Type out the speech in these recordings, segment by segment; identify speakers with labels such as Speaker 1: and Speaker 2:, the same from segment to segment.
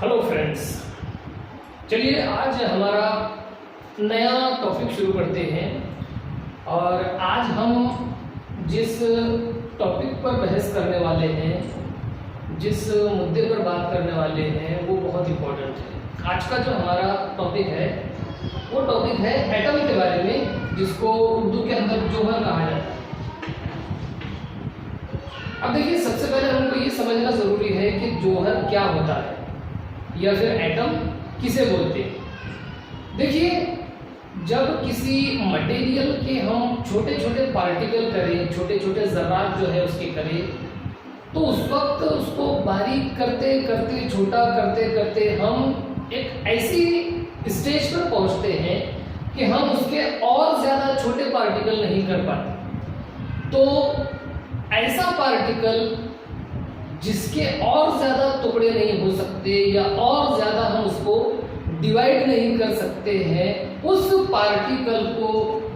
Speaker 1: Hello friends, चलिए आज हमारा नया टॉपिक शुरू करते हैं। और आज हम जिस टॉपिक पर बहस करने वाले हैं, जिस मुद्दे पर बात करने वाले हैं, वो बहुत इम्पोर्टेंट है। आज का जो हमारा टॉपिक है वो टॉपिक है एटम के बारे में, जिसको उर्दू के अंदर जौहर कहा जाता है। अब देखिए, सबसे पहले हमको ये समझना ज़रूरी है कि जौहर क्या होता है या फिर एटम किसे बोलते हैं। देखिए, जब किसी मटेरियल के हम छोटे छोटे पार्टिकल करें, छोटे छोटे ज़रात जो है उसके करें, तो उस वक्त उसको बारीक करते करते, छोटा करते करते हम एक ऐसी स्टेज पर पहुंचते हैं कि हम उसके और ज़्यादा छोटे पार्टिकल नहीं कर पाते। तो ऐसा पार्टिकल जिसके और ज़्यादा टुकड़े नहीं हो सकते या और ज़्यादा हम उसको डिवाइड नहीं कर सकते हैं, उस पार्टिकल को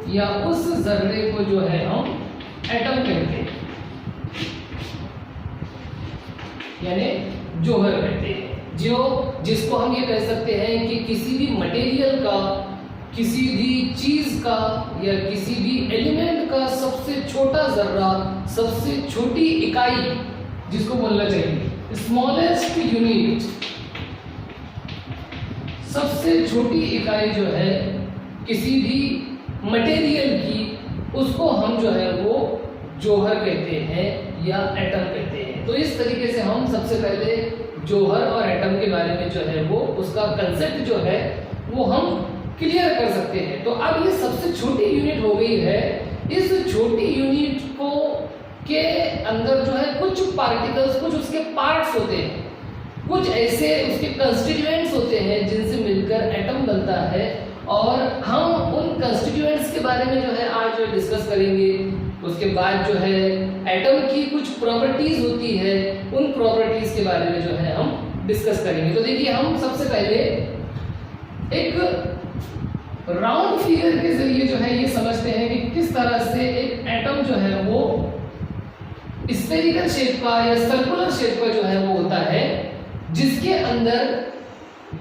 Speaker 1: या उस जर्रे को जो है हम एटम कहते हैं, यानी जौहर कहते हैं। जिसको हम ये कह सकते हैं कि किसी भी मटेरियल का, किसी भी चीज का या किसी भी एलिमेंट का सबसे छोटा जर्रा, सबसे छोटी इकाई जिसको बोलना चाहिए, स्मॉलेस्ट यूनिट, सबसे छोटी इकाई जो है किसी भी मटेरियल की, उसको हम जो है वो जौहर कहते हैं या एटम कहते हैं। तो इस तरीके से हम सबसे पहले जौहर और एटम के बारे में जो है वो उसका कंसेप्ट जो है वो हम क्लियर कर सकते हैं। तो अब ये सबसे छोटी यूनिट हो गई है। इस छोटी यूनिट को के अंदर जो है कुछ पार्टिकल्स, कुछ उसके पार्ट्स होते हैं, कुछ ऐसे उसके कंस्टिट्यूएंट्स होते हैं जिनसे मिलकर एटम बनता है। और हम उन कंस्टिट्यूएंट्स के बारे में जो है आज डिस्कस करेंगे। उसके बाद जो है एटम की कुछ प्रॉपर्टीज होती है, उन प्रॉपर्टीज के बारे में जो है हम डिस्कस करेंगे। तो देखिए, हम सबसे पहले एक राउंड फिगर के जरिए जो है ये समझते हैं कि किस तरह से एक एटम जो है वो स्फेरिकल शेप का या सर्कुलर शेप का जो है वो होता है, जिसके अंदर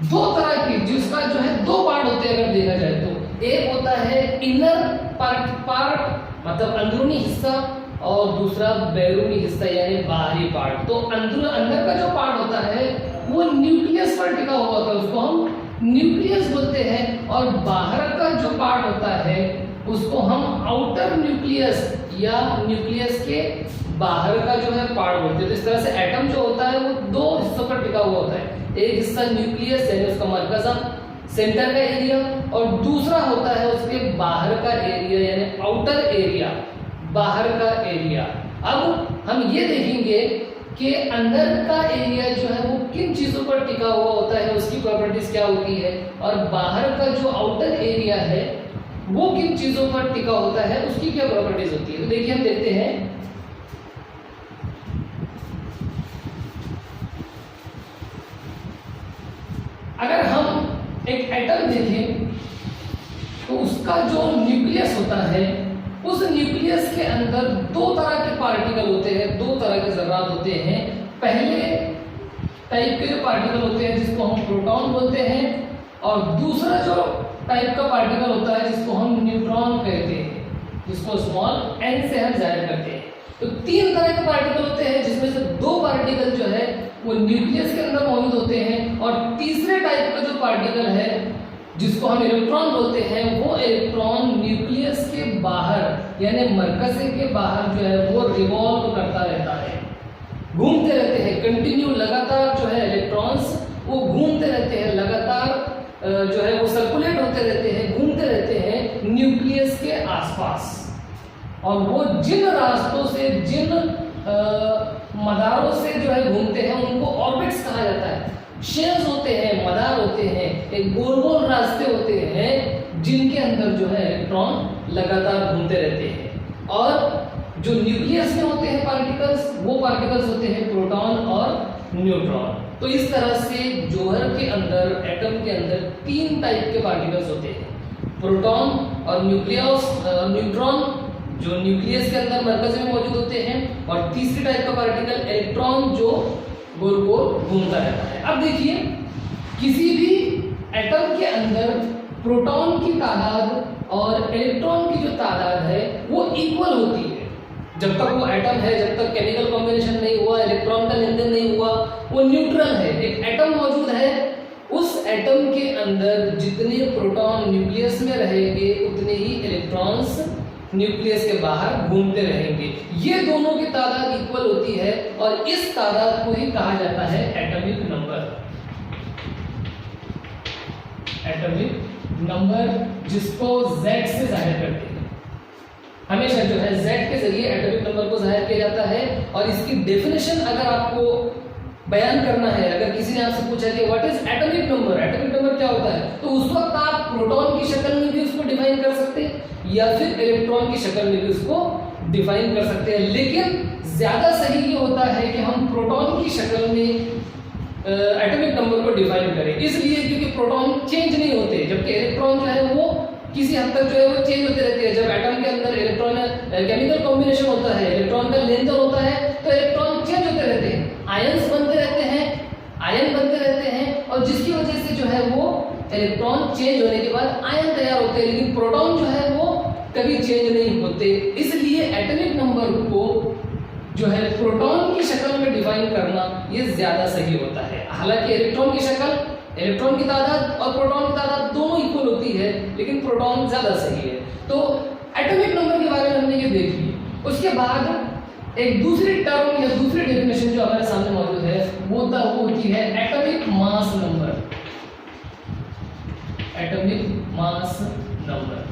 Speaker 1: दो तरह की, जिसका जो है दो पार्ट होते हैं। अगर देखा जाए तो एक होता है इनर पार्ट मतलब अंदरूनी हिस्सा, और दूसरा बैरूनी हिस्सा यानी बाहरी पार्ट। तो अंदर का जो पार्ट होता है वो न्यूक्लियस पर टिका हुआ होता है, उसको हम न्यूक्लियस बोलते हैं। और बाहर का जो पार्ट होता है उसको हम आउटर न्यूक्लियस या न्यूक्लियस के बाहर का जो है पार्ट बोलते हैं। तो इस तरह से एटम जो होता है वो दो हिस्सों पर टिका हुआ होता है। एक हिस्सा न्यूक्लियस यानी उसका मरकज़ा, सेंटर का एरिया, और दूसरा होता है उसके बाहर का एरिया यानी आउटर एरिया, बाहर का एरिया। अब हम ये देखेंगे कि अंदर का एरिया जो है वो किन चीजों पर टिका हुआ होता है, उसकी प्रॉपर्टीज क्या होती है, और बाहर का जो आउटर एरिया है वो किन चीजों पर टिका होता है, उसकी क्या प्रॉपर्टीज होती है। तो देखिए, हम देखते हैं अगर हम एक एटम देखें तो उसका जो न्यूक्लियस होता है, उस न्यूक्लियस के अंदर दो तरह के पार्टिकल होते हैं, दो तरह के जर्रात होते हैं। पहले टाइप के जो पार्टिकल होते हैं जिसको हम प्रोटॉन बोलते हैं, और दूसरा जो टाइप का पार्टिकल होता है जिसको हम न्यूट्रॉन कहते हैं, जिसको स्मॉल एन से हम जाहिर करते हैं। तो तीन तरह के पार्टिकल होते हैं, जिसमें से दो पार्टिकल जो है वो न्यूक्लियस के अंदर मौजूद होते हैं, और तीसरे टाइप का जो पार्टिकल है जिसको हम इलेक्ट्रॉन बोलते हैं, वो इलेक्ट्रॉन न्यूक्लियस के बाहर यानी मरकज़े के बाहर जो है वो रिवॉल्व करता रहता है, घूमते रहते हैं। कंटिन्यू लगातार जो है इलेक्ट्रॉन्स वो घूमते रहते हैं, लगातार जो है वो सर्कुलेट होते रहते हैं, घूमते रहते हैं न्यूक्लियस के आसपास। और वो जिन रास्तों से, जिन मदारों से जो है घूमते हैं, उनको ऑर्बिट्स कहा जाता है। शेल्स होते हैं, मदार होते हैं, एक गोल गोल रास्ते होते हैं जिनके अंदर जो है इलेक्ट्रॉन लगातार घूमते रहते हैं। और जो न्यूक्लियस में होते हैं पार्टिकल्स, वो पार्टिकल्स होते हैं प्रोटॉन और न्यूट्रॉन। तो इस तरह से जौहर के अंदर, एटम के अंदर तीन टाइप के पार्टिकल्स होते हैं, प्रोटॉन और न्यूट्रॉन जो न्यूक्लियस के अंदर मरकज़ में मौजूद होते हैं, और तीसरी टाइप का पार्टिकल इलेक्ट्रॉन जो गोल गोल घूमता रहता है। अब देखिए, किसी भी एटम के अंदर प्रोटॉन की तादाद और इलेक्ट्रॉन की जो तादाद है वो इक्वल होती है। जब तक वो एटम है, जब तक केमिकल कॉम्बिनेशन नहीं हुआ, इलेक्ट्रॉन का लेन देन नहीं हुआ, वो न्यूट्रल है। एक एटम मौजूद है, उस एटम के अंदर जितने प्रोटॉन न्यूक्लियस में रहेंगे उतने ही इलेक्ट्रॉन्स न्यूक्लियस के बाहर घूमते रहेंगे। ये दोनों की तादाद इक्वल होती है और इस तादाद को ही कहा जाता है एटॉमिक नंबर। एटॉमिक नंबर जिसको Z से जाहिर करते हैं। हमेशा जो है Z के जरिए एटॉमिक नंबर को जाहिर किया जाता है। और इसकी डेफिनेशन अगर आपको बयान करना है, अगर किसी ने आपसे पूछा कि what is atomic number, atomic number क्या होता है, तो उस वक्त आप प्रोटॉन की शक्ल में भी उसको डिफाइन कर सकते हैं या फिर इलेक्ट्रॉन की शक्ल में भी उसको डिफाइन कर सकते हैं। लेकिन ज्यादा सही ये होता है कि हम प्रोटॉन की शक्ल में एटॉमिक नंबर को डिफाइन करें, इसलिए क्योंकि प्रोटॉन चेंज नहीं होते, जबकि इलेक्ट्रॉन जो है वो किसी हद तक जो है वो चेंज होते रहते हैं। जब एटम के अंदर इलेक्ट्रॉन केमिकल कॉम्बिनेशन होता है, इलेक्ट्रॉन का लेन देन होता है, तो इलेक्ट्रॉन चेंज होते रहते हैं, आयंस बनते रहते हैं, आयन बनते रहते हैं, और जिसकी वजह से जो है वो इलेक्ट्रॉन चेंज होने के बाद आयन तैयार होते हैं। लेकिन प्रोटॉन जो है वो कभी चेंज नहीं होते, इसलिए एटॉमिक नंबर को जो है प्रोटॉन की शक्ल में डिफाइन करना ये ज्यादा सही होता है। हालांकि इलेक्ट्रॉन की शक्ल, इलेक्ट्रॉन की तादाद और प्रोटॉन की तादाद दोनों इक्वल होती है, लेकिन प्रोटॉन ज्यादा सही है। तो एटॉमिक नंबर के बारे में हमने ये देख लिया। उसके बाद एक दूसरी टर्म या दूसरी डेफिनेशन जो हमारे सामने मौजूद है वो होती है atomic mass number. Atomic mass number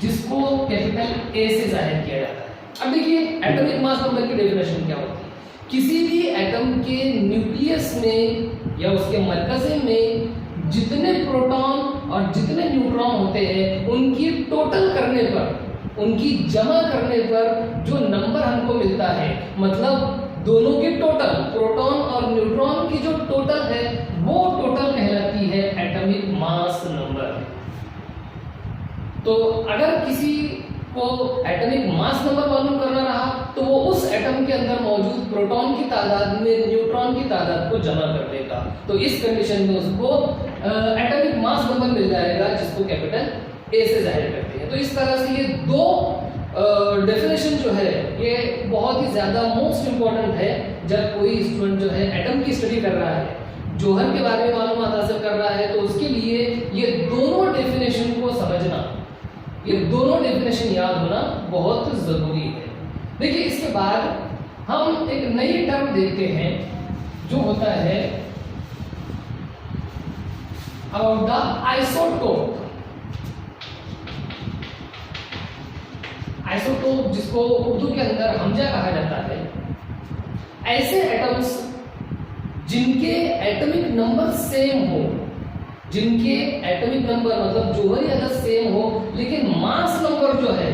Speaker 1: जिसको कैपिटल ए से जाहिर किया जाता है। अब देखिए एटॉमिक मास नंबर की डेफिनेशन क्या होती है। किसी भी एटम के न्यूक्लियस में या उसके मरकज़े में जितने प्रोटॉन और जितने न्यूट्रॉन होते हैं उनकी टोटल करने पर, उनकी जमा करने पर जो नंबर हमको मिलता है, मतलब दोनों के टोटल, प्रोटॉन और न्यूट्रॉन की जो टोटल है वो टोटल कहलाती है एटॉमिक मास नंबर। तो अगर किसी को एटॉमिक मास नंबर मालूम करना रहा तो वो उस एटम के अंदर मौजूद प्रोटॉन की तादाद में न्यूट्रॉन की तादाद को जमा कर देगा। तो इस कंडीशन में उसको एटॉमिक मास नंबर मिल जाएगा, जिसको कैपिटल ए से जाहिर करते हैं। तो इस तरह से ये दो डेफिनेशन जो है ये बहुत ही ज्यादा मोस्ट इंपॉर्टेंट है जब कोई स्टूडेंट जो है एटम की स्टडी कर रहा है, जौहर के बारे में मालूमात हासिल कर रहा है, तो उसके लिए ये दोनों डेफिनेशन को समझना, ये दोनों डेफिनेशन याद होना बहुत जरूरी है। देखिए इसके बाद हम एक नई टर्म देखते हैं जो होता है अबाउट द आइसोटोप। आइसोटोप जिसको उर्दू के अंदर हमजा कहा जाता है, ऐसे एटम्स जिनके एटॉमिक नंबर सेम हो, जिनके एटॉमिक नंबर मतलब जौहरी अदद सेम हो लेकिन मास नंबर जो है,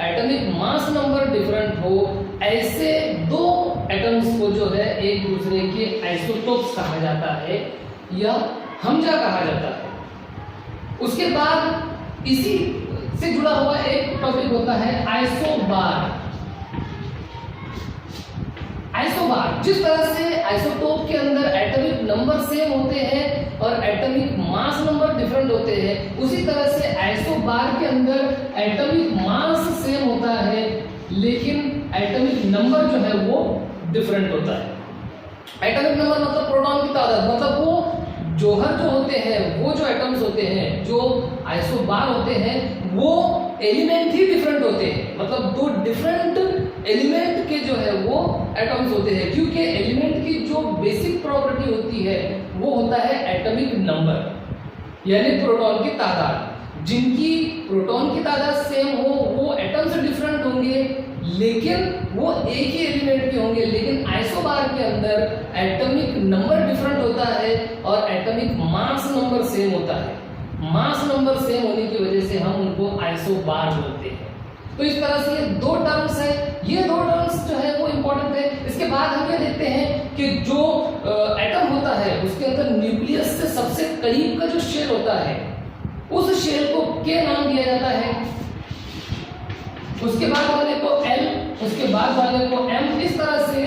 Speaker 1: एटॉमिक मास नंबर डिफरेंट हो, ऐसे दो एटम्स को जो है एक दूसरे के आइसोटोप्स कहा जाता है या हमजा कहा जाता है। उसके बाद इसी से जुड़ा हुआ एक टॉपिक होता है आइसोबार। आइसोबार, जिस तरह से आइसोटोप के अंदर एटॉमिक नंबर सेम होते हैं और एटॉमिक मास नंबर डिफरेंट होते हैं, उसी तरह से आइसोबार के अंदर एटॉमिक मास सेम होता है लेकिन एटॉमिक नंबर जो है वो डिफरेंट होता है। एटॉमिक नंबर मतलब प्रोटॉन की तादाद, मतलब वो जौहर जो होते हैं, वो जो एटम्स होते हैं, जो आइसोबार होते हैं, वो एलिमेंट ही डिफरेंट होते हैं, मतलब दो डिफरेंट एलिमेंट के जो है वो एटम्स होते हैं, क्योंकि एलिमेंट की जो बेसिक प्रॉपर्टी होती है वो होता है एटॉमिक नंबर यानी प्रोटॉन की तादाद। जिनकी प्रोटॉन की तादाद सेम हो वो एटम्स डिफरेंट होंगे लेकिन वो एक ही एलिमेंट के होंगे, लेकिन आइसोबार के अंदर एटॉमिक नंबर डिफरेंट होता है और एटॉमिक मास नंबर सेम होता है। मास नंबर सेम होने की वजह से हम उनको आइसोबार बोलते हैं। तो इस तरह से ये दो टर्म्स है, ये दो टर्म्स जो है वो इंपॉर्टेंट है। इसके बाद हम ये देखते हैं कि जो एटम होता है उसके अंदर न्यूक्लियस से सबसे करीब का जो शेल होता है उस शेल को के नाम दिया जाता है, उसके बाद वाले को एल, उसके बाद वाले को एम। इस तरह से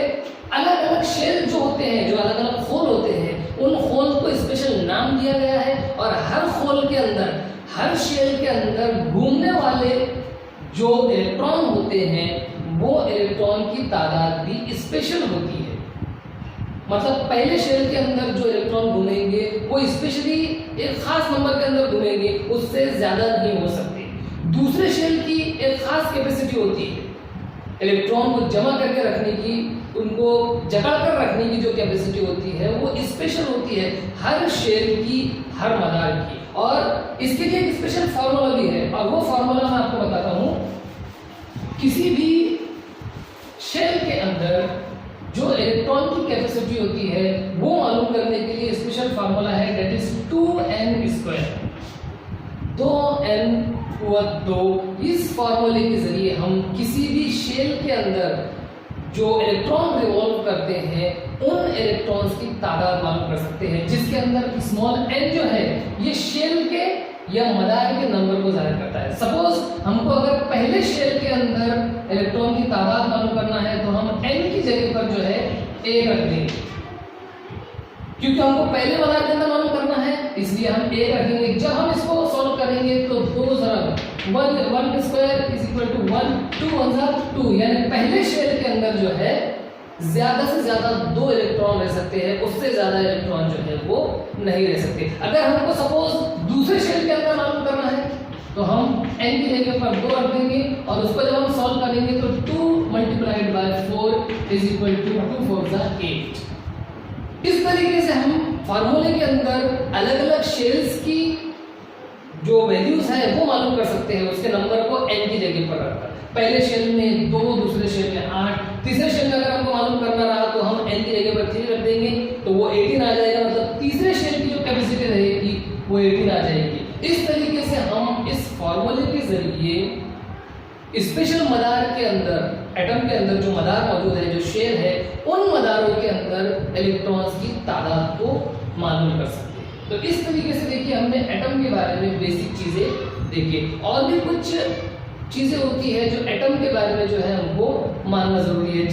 Speaker 1: अलग अलग शेल जो होते हैं, जो अलग अलग खोल होते हैं, उन होल को स्पेशल नाम दिया गया है और हर होल के अंदर, हर शेल के अंदर घूमने वाले जो इलेक्ट्रॉन होते हैं वो इलेक्ट्रॉन की तादाद भी स्पेशल होती है। मतलब पहले शेल के अंदर जो इलेक्ट्रॉन घूमेंगे वो स्पेशली एक खास नंबर के अंदर घूमेंगे, उससे ज्यादा नहीं हो सकते। दूसरे शेल की एक खास कैपेसिटी होती है इलेक्ट्रॉन को जमा करके रखने की, उनको जकड़ कर रखने की जो कैपेसिटी होती है वो स्पेशल होती है हर शेल की, हर मदार की। और इसके लिए एक स्पेशल फार्मूला भी है और वो फार्मूला मैं आपको बताता हूं। किसी भी शेल के अंदर जो इलेक्ट्रॉन की कैपेसिटी होती है वो मालूम करने के लिए स्पेशल फार्मूला है, दैट इज 2n²। 2n=2। इस फार्मूले के जरिए हम किसी भी शेल के अंदर जो इलेक्ट्रॉन रिवॉल्व करते हैं उन इलेक्ट्रॉन्स की तादाद मालूम कर सकते हैं, जिसके अंदर स्मॉल n जो है ये शेल के या मदार के नंबर को जाहिर करता है। सपोज हमको अगर पहले शेल के अंदर इलेक्ट्रॉन की तादाद मालूम करना है तो हम n की जगह पर जो है a रख देंगे, क्योंकि हमको पहले मदार के अंदर मालूम करना है इसलिए हम a रखेंगे। जब हम इसको सॉल्व करेंगे तो 2 जरा 1² = 1, 2 × 2, यानी पहले शेल के अंदर जो है ज्यादा से ज्यादा 2 इलेक्ट्रॉन रह सकते हैं, उससे ज्यादा इलेक्ट्रॉन जो है वो नहीं रह सकते। अगर हमको सपोज दूसरे शेल के अंदर मालूम करना है तो हम n की जगह पर 2 रख देंगे और उसको जब हम सॉल्व करेंगे तो 2 × 4 = 2 4 8। इस तरीके से हम फार्मूले के अंदर अलग अलग शेल्स की जो वैल्यूज है वो मालूम कर सकते हैं, उसके नंबर को n की जगह पर रखकर। पहले शेल में 2, दूसरे शेल में 8, तीसरे शेल में अगर हमको मालूम करना रहा तो हम n की जगह पर 3 रख देंगे तो वो 18 आ जाएगा। मतलब तीसरे शेल की जो कैपेसिटी रहेगी वो 18 आ जाएगी। इस तरीके से हम इस फार्मूले के जरिए स्पेशल मदार के अंदर, एटम के अंदर जो मदार मौजूद है, जो शेल है, उन मदारों के अंदर इलेक्ट्रॉन्स की तादाद को मालूम कर सकते हैं। तो इस तरीके से देखिए हमने एटम के बारे में बेसिक चीजें देखी। और भी कुछ चीजें होती है जो एटम के बारे में जो है हमको मानना जरूरी है।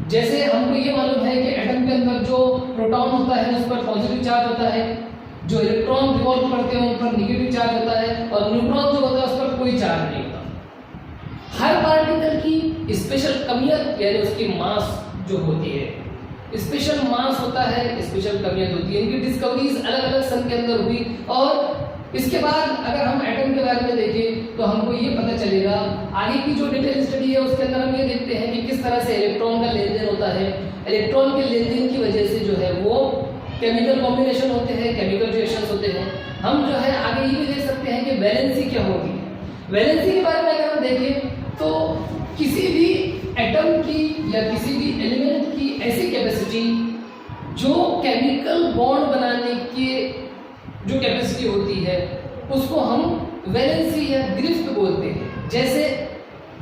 Speaker 1: जैसे हमको ये मालूम है कि एटम के अंदर जो प्रोटॉन होता है उस पर पॉजिटिव चार्ज होता है, जो इलेक्ट्रॉन रिवॉल्व करते हैं उन पर नेगेटिव चार्ज होता है और न्यूट्रॉन जो होता है उस पर कोई चार्ज नहीं होता। हर पार्टिकल की स्पेशल कमियत यानी उसकी मास जो होती है, स्पेशल मास होता है, स्पेशल कमियत होती है। इनकी डिस्कवरीज अलग अलग सन के अंदर हुई और इसके बाद अगर हम एटम के बारे में देखें तो हमको ये पता चलेगा, आगे की जो डिटेल स्टडी है उसके अंदर हम ये देखते हैं कि किस तरह से इलेक्ट्रॉन का लेन देन होता है। इलेक्ट्रॉन के लेन देन की वजह से जो है वो केमिकल कॉम्बिनेशन होते हैं, केमिकल रिएक्शंस होते हैं। हम जो है आगे ये भी देख सकते हैं कि वैलेंसी क्या होगी। वैलेंसी के बारे में अगर हम देखें तो किसी भी एटम की या किसी भी एलिमेंट की ऐसी कैपेसिटी जो केमिकल बॉन्ड बनाने की जो कैपेसिटी होती है उसको हम वैलेंसी या गिरफ्त बोलते हैं। जैसे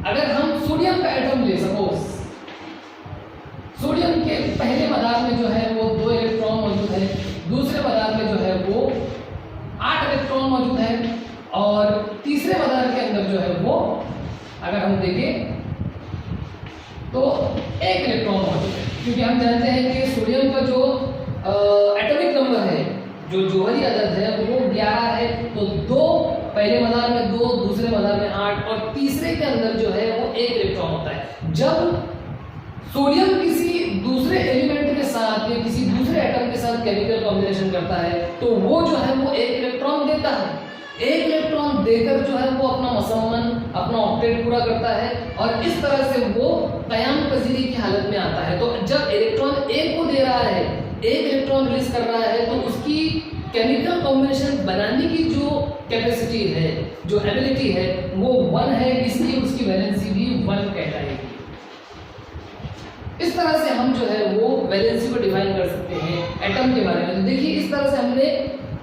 Speaker 1: अगर हम सोडियम का एटम ले, सपोज सोडियम के पहले मदार में जो है वो 2 इलेक्ट्रॉन मौजूद है, दूसरे मदार में जो है वो 8 इलेक्ट्रॉन मौजूद है और तीसरे मदार के अंदर जो है वो अगर हम देखें तो 1 इलेक्ट्रॉन मौजूद है। क्योंकि हम जानते हैं कि सोडियम का जो एटॉमिक नंबर है, जो जौहरी अदद है वो 11 है। तो 2 पहले मदार में 2, दूसरे मदार में 8 और तीसरे के अंदर जो है वो 1 इलेक्ट्रॉन होता है। जब सोडियम किसी दूसरे एलिमेंट के साथ या किसी दूसरे एटम के साथ केमिकल कॉम्बिनेशन करता है तो वो जो है वो 1 इलेक्ट्रॉन देता है। 1 इलेक्ट्रॉन देकर जो है वो अपना मसम्मन, अपना ऑक्टेट पूरा करता है और इस तरह से वो क़याम पजीरी की हालत में आता है। तो जब इलेक्ट्रॉन 1 को दे रहा है, 1 इलेक्ट्रॉन रिलीज कर रहा है तो उसकी केमिकल कॉम्बिनेशन बनाने की जो कैपेसिटी है, जो एबिलिटी है वो 1 है, इसलिए उसकी वैलेंसी भी 1 कहलाएगी। इस तरह से हम जो है वो वैलेंसी को डिफाइन कर सकते हैं एटम के बारे में। तो देखिए इस तरह से हमने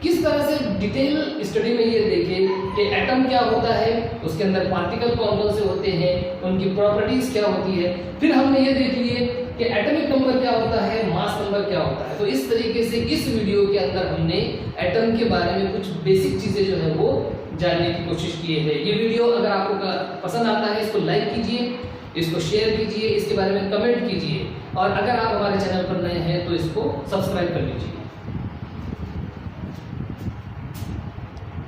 Speaker 1: किस तरह से डिटेल स्टडी में ये देखे कि एटम क्या होता है, उसके अंदर पार्टिकल कौन कौन से होते हैं, उनकी प्रॉपर्टीज क्या होती है। फिर हमने ये देख लिए कि एटॉमिक नंबर क्या होता है, मास नंबर क्या होता है। तो इस तरीके से इस वीडियो के अंदर हमने एटम के बारे में कुछ बेसिक चीजें जो है वो जानने की कोशिश की है। ये वीडियो अगर आपको पसंद आता है इसको लाइक कीजिए, इसको शेयर कीजिए, इसके बारे में कमेंट कीजिए और अगर आप हमारे चैनल पर नए हैं तो इसको सब्सक्राइब कर लीजिए।